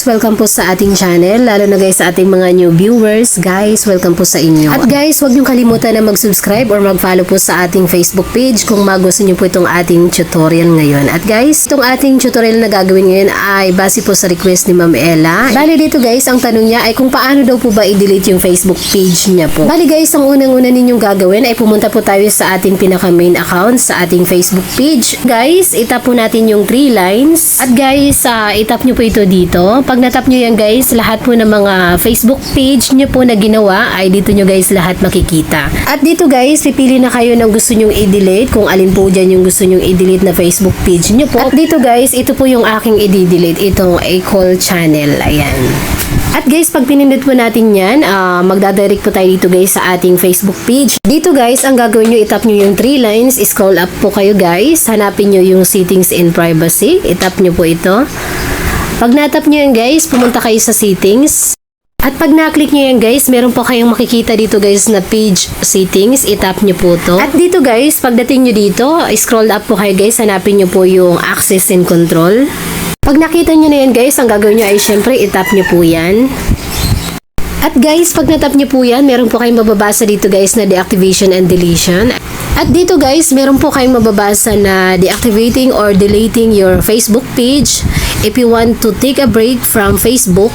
guys, welcome po sa ating channel, lalo na guys sa ating mga new viewers. Guys, welcome po sa inyo. At guys, huwag niyong kalimutan na mag-subscribe or mag-follow po sa ating Facebook page kung magusto niyo po itong ating tutorial ngayon. At guys, itong ating tutorial na gagawin ngayon ay base po sa request ni Ma'am Ella. Bali dito guys, ang tanong niya ay kung paano daw po ba i-delete yung Facebook page niya po. Bali guys, ang unang-una ninyong gagawin ay pumunta po tayo sa ating pinaka-main account sa ating Facebook page. Guys, itap po natin yung 3 lines. At guys, itap nyo po ito dito. Pag natap nyo yan guys, lahat po ng mga Facebook page nyo po na ginawa ay dito nyo guys lahat makikita. At dito guys, pipili na kayo ng gusto nyong i-delete, kung alin po dyan yung gusto nyong i-delete na Facebook page nyo po. At dito guys, ito po yung aking i-delete, itong Acol channel. Ayan. At guys, pag pinindot po natin yan, magdadirect po tayo dito guys sa ating Facebook page. Dito guys, ang gagawin nyo, itap nyo yung 3 lines, scroll up po kayo guys, hanapin nyo yung settings and privacy, itap nyo po ito. Pag natap nyo yan guys, pumunta kayo sa settings. At pag na-click nyo yan guys, meron po kayong makikita dito guys na page settings, itap nyo po to. At dito guys, pagdating nyo dito, scroll up po kayo guys, hanapin nyo po yung access and control. Pag nakita nyo na yan guys, ang gagawin nyo ay syempre itap nyo po yan. At guys, pag natap nyo po yan, meron po kayong mababasa dito guys na deactivation and deletion. At dito guys, meron po kayong mababasa na deactivating or deleting your Facebook page. If you want to take a break from Facebook,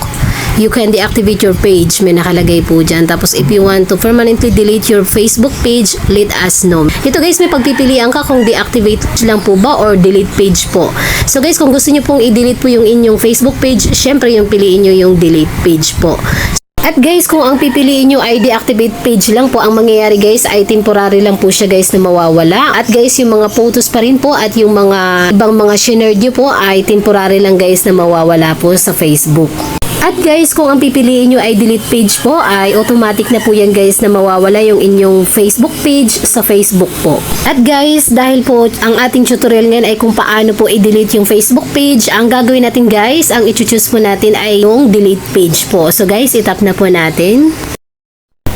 you can deactivate your page. May nakalagay po dyan. Tapos if you want to permanently delete your Facebook page, let us know. Ito guys, may pagpipilian ka kung deactivate lang po ba or delete page po. So guys, kung gusto nyo pong i-delete po yung inyong Facebook page, syempre yung piliin nyo yung delete page po. At guys, kung ang pipiliin nyo ay deactivate page lang po, ang mangyayari guys ay temporary lang po siya guys na mawawala. At guys, yung mga photos pa rin po at yung mga ibang mga shared nyo po ay temporary lang guys na mawawala po sa Facebook. At guys, kung ang pipiliin nyo ay delete page po, ay automatic na po yan guys na mawawala yung inyong Facebook page sa Facebook po. At guys, dahil po ang ating tutorial ngayon ay kung paano po i-delete yung Facebook page, ang gagawin natin guys, ang i-choose po natin ay yung delete page po. So guys, itap na po natin.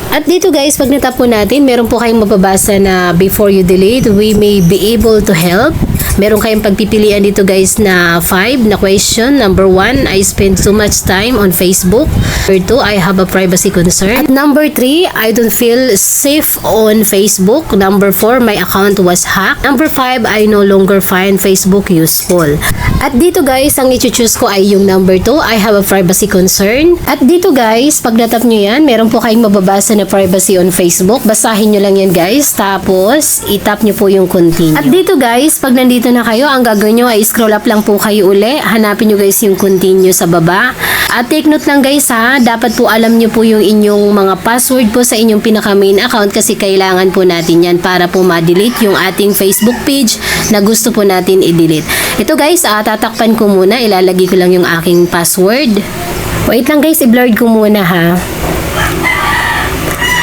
At dito guys, pag natap po natin, meron po kayong mababasa na before you delete, we may be able to help. Meron kayong pagpipilian dito guys na 5 na question. Number 1, I spend too much time on Facebook. Number 2, I have a privacy concern. At number 3, I don't feel safe on Facebook. Number 4, my account was hacked. Number 5, I no longer find Facebook useful. At dito guys, ang i-choose ko ay yung number 2, I have a privacy concern. At dito guys, pag natap nyo yan, meron po kayong mababasa na privacy on Facebook. Basahin nyo lang yan guys. Tapos, itap nyo po yung continue. At dito guys, pag nandito na kayo, ang gagawin nyo ay scroll up lang po kayo uli. Hanapin nyo guys yung continue sa baba. At take note lang guys ha, dapat po alam nyo po yung inyong mga password po sa inyong pinaka main account kasi kailangan po natin yan para po ma-delete yung ating Facebook page na gusto po natin i-delete. Ito guys, tatakpan ko muna. Ilalagay ko lang yung aking password. Wait lang guys, i-blurred ko muna ha.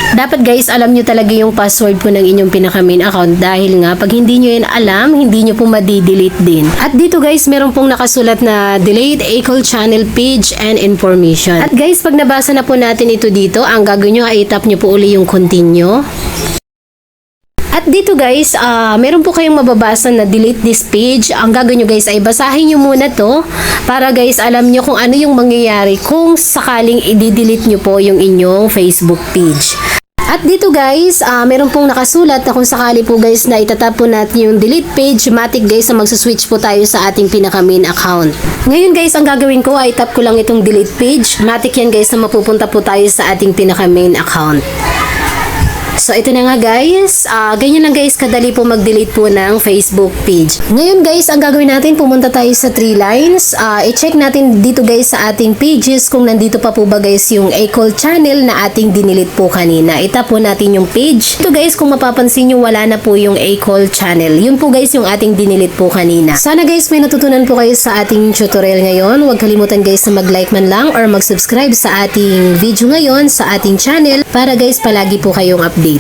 Dapat guys, alam nyo talaga yung password po ng inyong pinaka main account dahil nga pag hindi nyo yan alam, hindi nyo po madi-delete din. At dito guys, meron pong nakasulat na delete Acol channel page and information. At guys, pag nabasa na po natin ito dito, ang gagawin nyo ay itap nyo po uli yung continue. At dito guys, meron po kayong mababasa na delete this page. Ang gagawin nyo guys ay basahin nyo muna to para guys alam nyo kung ano yung mangyayari kung sakaling i-delete nyo po yung inyong Facebook page. At dito guys, meron pong nakasulat na kung sakali po guys na itatap po natin yung delete page, matik guys na magsuswitch po tayo sa ating pinaka main account. Ngayon guys, ang gagawin ko ay tap ko lang itong delete page, matik yan guys na mapupunta po tayo sa ating pinaka main account. So ito na nga guys, ganyan lang guys kadali po mag-delete po ng Facebook page. Ngayon guys, ang gagawin natin, pumunta tayo sa 3 lines. I-check natin dito guys sa ating pages kung nandito pa po ba guys yung Acol channel na ating dinelete po kanina. Itap po natin yung page. Ito guys, kung mapapansin nyo, wala na po yung Acol channel. Yun po guys yung ating dinelete po kanina. Sana guys may natutunan po kayo sa ating tutorial ngayon. Huwag kalimutan guys na mag-like man lang or mag-subscribe sa ating video ngayon sa ating channel para guys palagi po kayong updated.